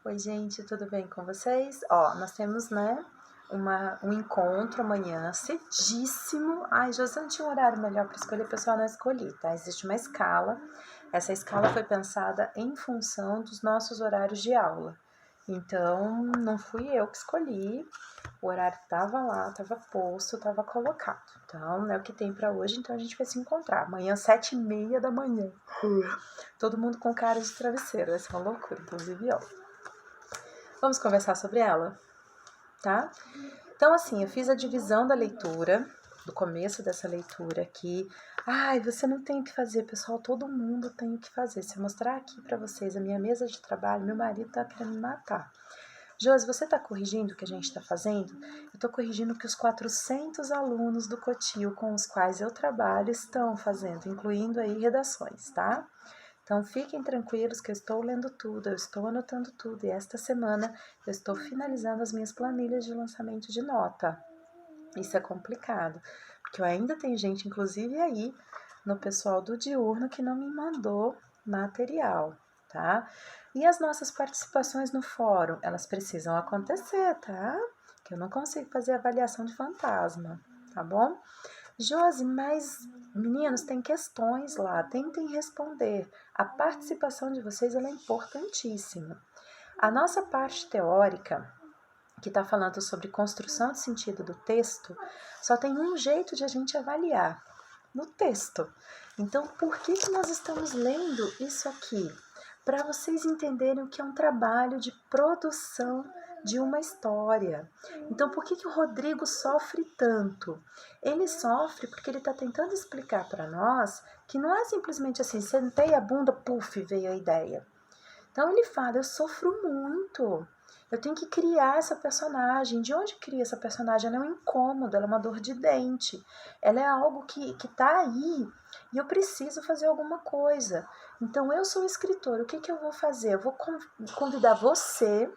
Oi, gente, tudo bem com vocês? Ó, nós temos, né, um encontro amanhã cedíssimo. Ai, Josi, não tinha um horário melhor para escolher, o pessoal não escolhi, tá? Existe uma escala. Essa escala foi pensada em função dos nossos horários de aula. Então, não fui eu que escolhi. O horário tava lá, tava posto, tava colocado. Então, é o que tem para hoje, então a gente vai se encontrar. Amanhã, 7h30 da manhã. Todo mundo com cara de travesseiro, vai ser uma loucura, inclusive eu. Vamos conversar sobre ela, tá? Então, assim, eu fiz a divisão da leitura, do começo dessa leitura aqui. Ai, você não tem o que fazer, pessoal, todo mundo tem o que fazer. Se eu mostrar aqui pra vocês a minha mesa de trabalho, meu marido tá querendo me matar. Josi, você tá corrigindo o que a gente tá fazendo? Eu tô corrigindo o que os 400 alunos do Cotil com os quais eu trabalho estão fazendo, incluindo aí redações, tá? Então, fiquem tranquilos que eu estou lendo tudo, eu estou anotando tudo. E esta semana eu estou finalizando as minhas planilhas de lançamento de nota. Isso é complicado, porque eu ainda tenho gente, inclusive aí, no pessoal do diurno, que não me mandou material, tá? E as nossas participações no fórum, elas precisam acontecer, tá? Que eu não consigo fazer avaliação de fantasma, tá bom? Josi, mas meninos, tem questões lá, tentem responder. A participação de vocês é importantíssima. A nossa parte teórica, que está falando sobre construção de sentido do texto, só tem um jeito de a gente avaliar, no texto. Então, por que nós estamos lendo isso aqui? Para vocês entenderem o que é um trabalho de produção de uma história. Então, por que o Rodrigo sofre tanto? Ele sofre porque ele está tentando explicar para nós que não é simplesmente assim, sentei a bunda, puf, veio a ideia. Então ele fala, eu sofro muito, eu tenho que criar essa personagem. De onde cria essa personagem? Ela é um incômodo, ela é uma dor de dente, ela é algo que tá aí e eu preciso fazer alguma coisa. Então eu sou escritor, o que eu vou fazer? Eu vou convidar você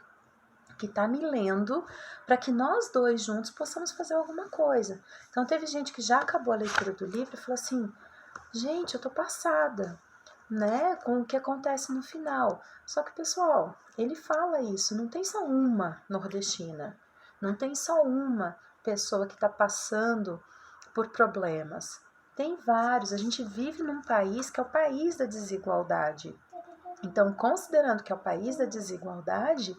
que está me lendo, para que nós dois juntos possamos fazer alguma coisa. Então teve gente que já acabou a leitura do livro e falou assim, gente, eu tô passada, né, com o que acontece no final. Só que, pessoal, ele fala isso, não tem só uma nordestina, não tem só uma pessoa que está passando por problemas. Tem vários, a gente vive num país que é o país da desigualdade. Então, considerando que é o país da desigualdade,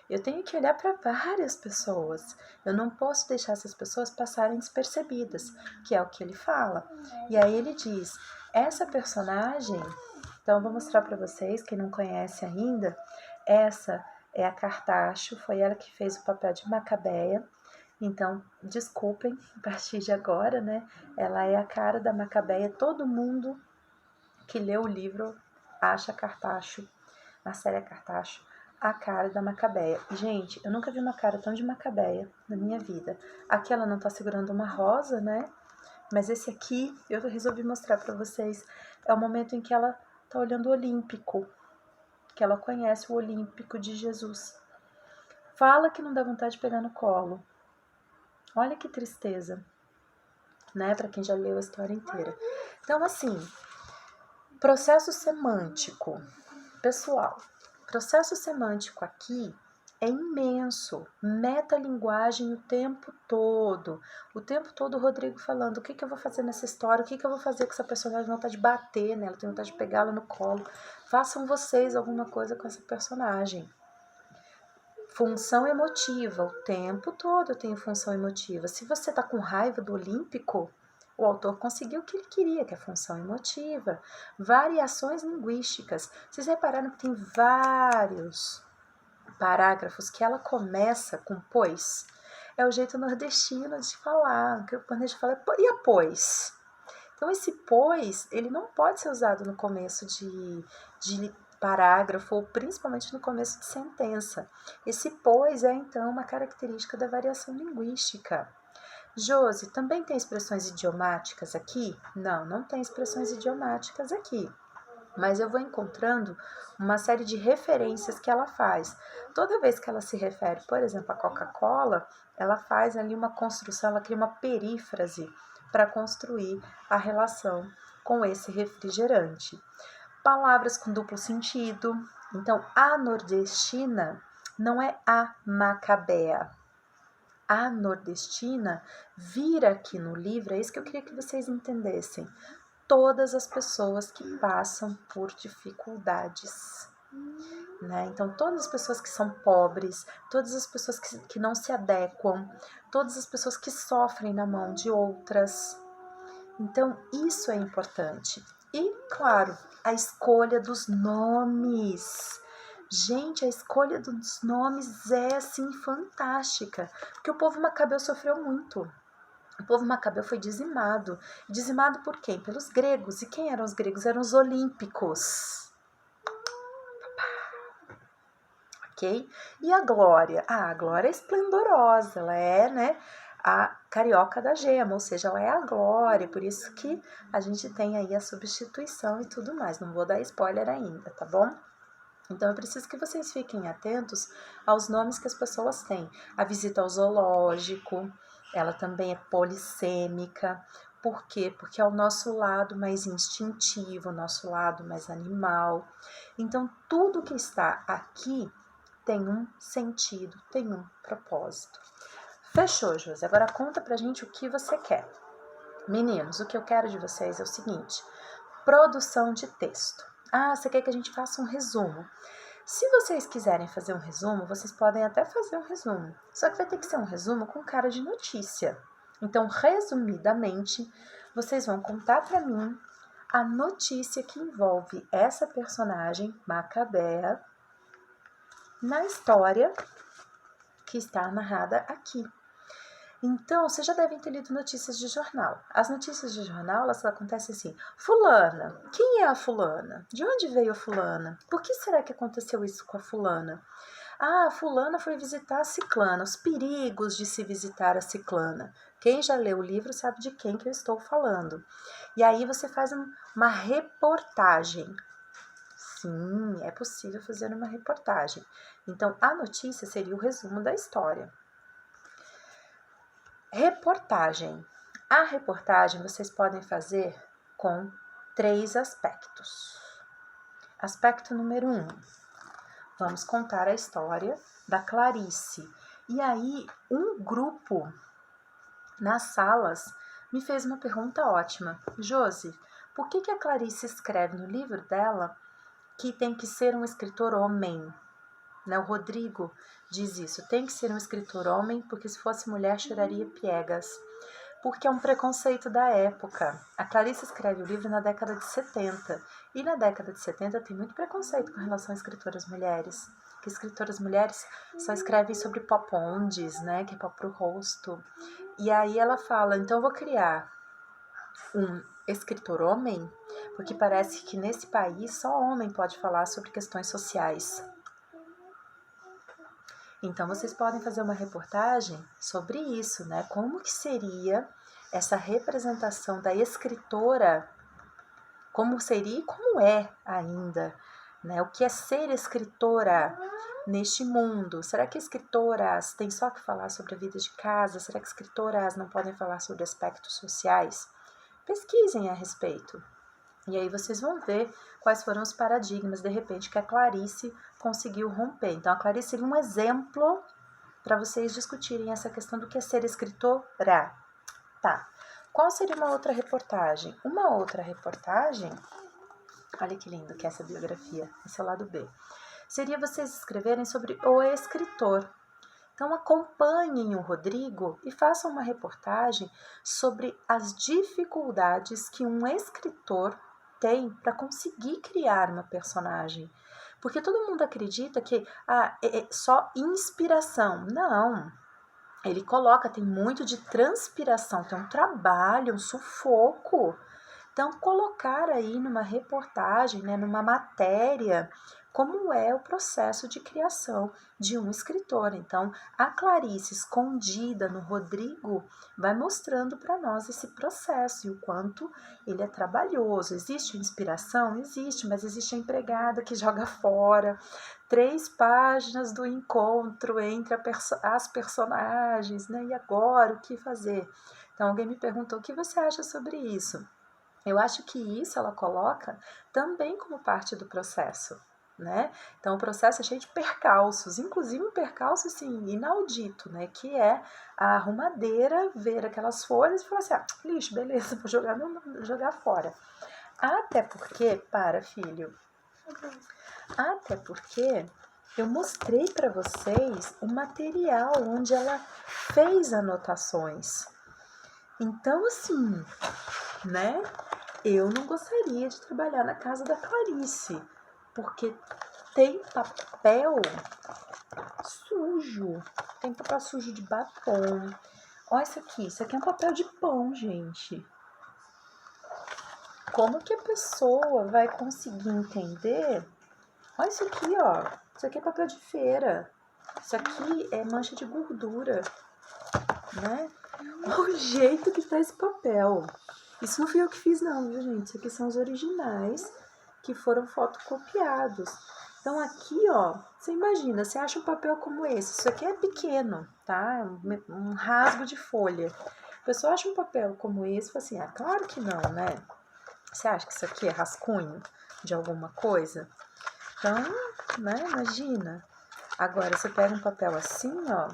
eu tenho que olhar para várias pessoas. Eu não posso deixar essas pessoas passarem despercebidas, que é o que ele fala. E aí ele diz: essa personagem, então eu vou mostrar para vocês, quem não conhece ainda, essa é a Cartacho, foi ela que fez o papel de Macabeia. Então, desculpem, a partir de agora, né? Ela é a cara da Macabeia. Todo mundo que lê o livro acha Cartacho, a série Cartacho, a cara da Macabeia. Gente, eu nunca vi uma cara tão de Macabeia na minha vida. Aqui ela não tá segurando uma rosa, né? Mas esse aqui eu resolvi mostrar pra vocês. É o momento em que ela tá olhando o Olímpico, que ela conhece o Olímpico de Jesus. Fala que não dá vontade de pegar no colo. Olha que tristeza, né? Pra quem já leu a história inteira. Então, assim, processo semântico. Pessoal, processo semântico aqui é imenso, metalinguagem o tempo todo o Rodrigo falando, o que eu vou fazer nessa história, o que eu vou fazer com essa personagem, vontade de bater nela, tenho vontade de pegá-la no colo, façam vocês alguma coisa com essa personagem. Função emotiva, o tempo todo eu tenho função emotiva. Se você tá com raiva do Olímpico, o autor conseguiu o que ele queria, que é a função emotiva. Variações linguísticas. Vocês repararam que tem vários parágrafos que ela começa com pois? É o jeito nordestino de falar. Que o nordestino fala, e a pois? Então, esse pois, ele não pode ser usado no começo de parágrafo, ou principalmente no começo de sentença. Esse pois é, então, uma característica da variação linguística. Josi, também tem expressões idiomáticas aqui? Não, não tem expressões idiomáticas aqui. Mas eu vou encontrando uma série de referências que ela faz. Toda vez que ela se refere, por exemplo, à Coca-Cola, ela faz ali uma construção, ela cria uma perífrase para construir a relação com esse refrigerante. Palavras com duplo sentido. Então, a nordestina, não é a Macabea. A nordestina vira aqui no livro, é isso que eu queria que vocês entendessem, todas as pessoas que passam por dificuldades, né? Então, todas as pessoas que são pobres, todas as pessoas que não se adequam, todas as pessoas que sofrem na mão de outras. Então, isso é importante. E, claro, a escolha dos nomes. Gente, a escolha dos nomes é, assim, fantástica. Porque o povo macabeu sofreu muito. O povo macabeu foi dizimado. Dizimado por quem? Pelos gregos. E quem eram os gregos? Eram os olímpicos. Ok? E a Glória? A Glória é esplendorosa. Ela é, né, a carioca da gema, ou seja, ela é a Glória. Por isso que a gente tem aí a substituição e tudo mais. Não vou dar spoiler ainda, tá bom? Então, eu preciso que vocês fiquem atentos aos nomes que as pessoas têm. A visita ao zoológico, ela também é polissêmica. Por quê? Porque é o nosso lado mais instintivo, o nosso lado mais animal. Então, tudo que está aqui tem um sentido, tem um propósito. Fechou, Josi? Agora conta pra gente o que você quer. Meninos, o que eu quero de vocês é o seguinte: produção de texto. Ah, você quer que a gente faça um resumo? Se vocês quiserem fazer um resumo, vocês podem até fazer um resumo. Só que vai ter que ser um resumo com cara de notícia. Então, resumidamente, vocês vão contar para mim a notícia que envolve essa personagem, Macabea, na história que está narrada aqui. Então, vocês já devem ter lido notícias de jornal. As notícias de jornal, elas acontecem assim: fulana, quem é a fulana? De onde veio a fulana? Por que será que aconteceu isso com a fulana? Ah, a fulana foi visitar a ciclana, os perigos de se visitar a ciclana. Quem já leu o livro sabe de quem que eu estou falando. E aí você faz uma reportagem. Sim, é possível fazer uma reportagem. Então, a notícia seria o resumo da história. Reportagem. A reportagem vocês podem fazer com 3 aspectos. Aspecto número 1. Vamos contar a história da Clarice. E aí, um grupo nas salas me fez uma pergunta ótima. Josi, por que a Clarice escreve no livro dela que tem que ser um escritor homem? Né, o Rodrigo diz isso, tem que ser um escritor homem, porque se fosse mulher choraria piegas. Porque é um preconceito da época. A Clarice escreve o livro na década de 70. E na década de 70 tem muito preconceito com relação a escritoras mulheres. Que escritoras mulheres só escrevem sobre popondes, né? Que é pó pro rosto. E aí ela fala, então eu vou criar um escritor homem, porque parece que nesse país só homem pode falar sobre questões sociais. Então, vocês podem fazer uma reportagem sobre isso, né? Como que seria essa representação da escritora, como seria e como é ainda, né? O que é ser escritora neste mundo? Será que escritoras têm só que falar sobre a vida de casa? Será que escritoras não podem falar sobre aspectos sociais? Pesquisem a respeito. E aí vocês vão ver quais foram os paradigmas, de repente, que a Clarice conseguiu romper. Então, a Clarice seria um exemplo para vocês discutirem essa questão do que é ser escritora. Tá. Qual seria uma outra reportagem? Uma outra reportagem, olha que lindo que é essa biografia, esse é o lado B, seria vocês escreverem sobre o escritor. Então, acompanhem o Rodrigo e façam uma reportagem sobre as dificuldades que um escritor tem para conseguir criar uma personagem. Porque todo mundo acredita que é só inspiração. Não. Ele coloca, tem muito de transpiração, tem um trabalho, um sufoco. Então, colocar aí numa reportagem, né, numa matéria, como é o processo de criação de um escritor. Então, a Clarice, escondida no Rodrigo, vai mostrando para nós esse processo e o quanto ele é trabalhoso. Existe inspiração? Existe, mas existe a empregada que joga fora. 3 páginas do encontro entre as personagens, né? E agora, o que fazer? Então, alguém me perguntou, o que você acha sobre isso? Eu acho que isso ela coloca também como parte do processo. né? Então o processo é cheio de percalços, inclusive um percalço assim, inaudito, né? Que é a arrumadeira ver aquelas folhas e falar assim, lixo, beleza, vou jogar fora. Até porque, filho, até porque eu mostrei para vocês o material onde ela fez anotações. Então, assim, né? Eu não gostaria de trabalhar na casa da Clarice, porque tem papel sujo, tem papel sujo de batom. Olha isso aqui é um papel de pão, gente. Como que a pessoa vai conseguir entender? Olha isso aqui, ó. Isso aqui é papel de feira. Isso aqui é mancha de gordura, né? Olha o jeito que tá esse papel. Isso não fui eu que fiz não, viu, gente? Isso aqui são os originais que foram fotocopiados. Então aqui, ó, você imagina, você acha um papel como esse. Isso aqui é pequeno, tá? É um rasgo de folha. A pessoa acha um papel como esse e fala assim, claro que não, né? Você acha que isso aqui é rascunho de alguma coisa? Então, né, imagina. Agora, você pega um papel assim, ó,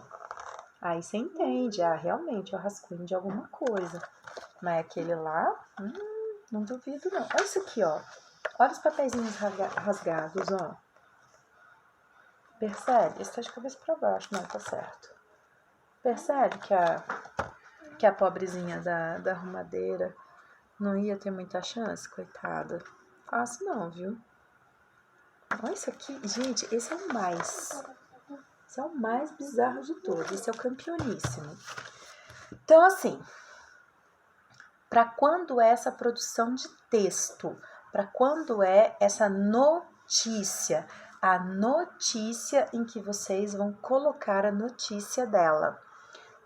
aí você entende, realmente é o rascunho de alguma coisa. Mas aquele lá, não duvido não. Olha isso aqui, ó. Olha os papeizinhos rasgados, ó. Percebe? Esse tá de cabeça pra baixo, não, tá certo. Percebe que a pobrezinha da arrumadeira não ia ter muita chance, coitada? Fácil não, viu? Olha isso aqui. Gente, esse é o mais. Esse é o mais bizarro de todos. Esse é o campeoníssimo. Então, assim, para quando é essa produção de texto? Para quando é essa notícia? A notícia em que vocês vão colocar a notícia dela.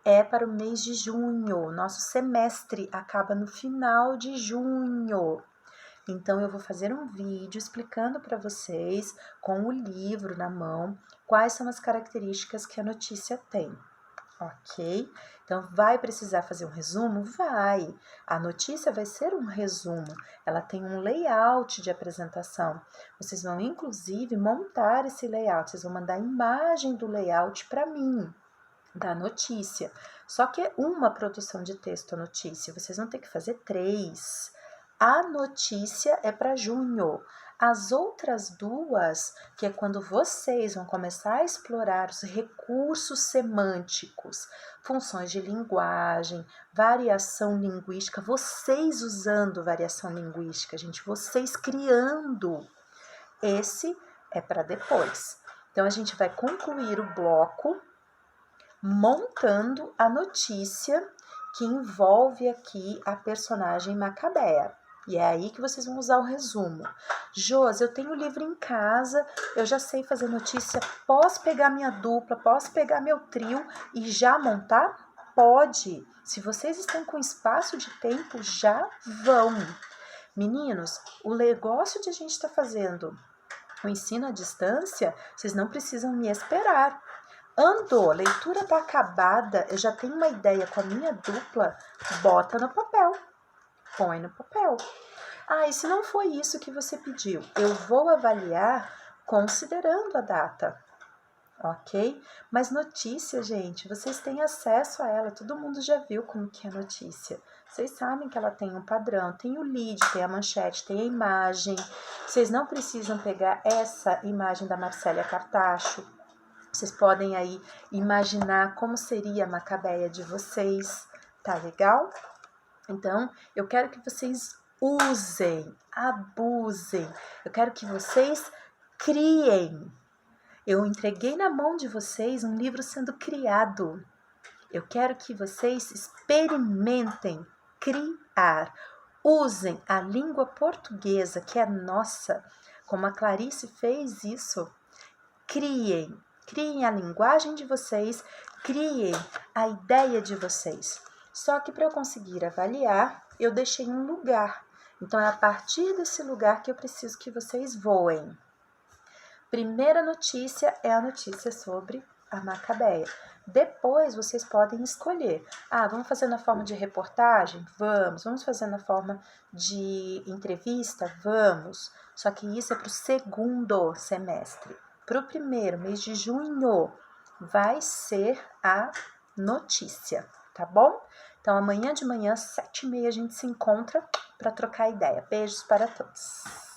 É para o mês de junho. Nosso semestre acaba no final de junho. Então, eu vou fazer um vídeo explicando para vocês, com o livro na mão, quais são as características que a notícia tem, ok? Então, vai precisar fazer um resumo? Vai! A notícia vai ser um resumo, ela tem um layout de apresentação. Vocês vão, inclusive, montar esse layout, vocês vão mandar a imagem do layout para mim, da notícia. Só que é uma produção de texto a notícia, vocês vão ter que fazer 3. A notícia é para junho. As outras 2, que é quando vocês vão começar a explorar os recursos semânticos, funções de linguagem, variação linguística, vocês usando variação linguística, gente, vocês criando. Esse é para depois. Então, a gente vai concluir o bloco montando a notícia que envolve aqui a personagem Macabea. E é aí que vocês vão usar o resumo. Josi, eu tenho o livro em casa, eu já sei fazer notícia, posso pegar minha dupla, posso pegar meu trio e já montar? Pode. Se vocês estão com espaço de tempo, já vão. Meninos, o negócio de a gente estar fazendo o ensino à distância, vocês não precisam me esperar. Andou, a leitura tá acabada, eu já tenho uma ideia com a minha dupla, bota no papel, põe no papel. E se não foi isso que você pediu, eu vou avaliar considerando a data, ok? Mas notícia, gente, vocês têm acesso a ela, todo mundo já viu como que é notícia. Vocês sabem que ela tem um padrão, tem o lead, tem a manchete, tem a imagem. Vocês não precisam pegar essa imagem da Marcélia Cartacho. Vocês podem aí imaginar como seria a Macabeia de vocês, tá legal? Então, eu quero que vocês usem, abusem, eu quero que vocês criem. Eu entreguei na mão de vocês um livro sendo criado. Eu quero que vocês experimentem criar. Usem a língua portuguesa, que é nossa, como a Clarice fez isso. Criem a linguagem de vocês, criem a ideia de vocês. Só que para eu conseguir avaliar, eu deixei um lugar. Então, é a partir desse lugar que eu preciso que vocês voem. Primeira notícia é a notícia sobre a Macabeia. Depois vocês podem escolher. Vamos fazer na forma de reportagem? Vamos fazer na forma de entrevista? Vamos. Só que isso é para o segundo semestre. Para o primeiro, mês de junho, vai ser a notícia, tá bom? Então, amanhã de manhã, 7h30, a gente se encontra para trocar ideia. Beijos para todos.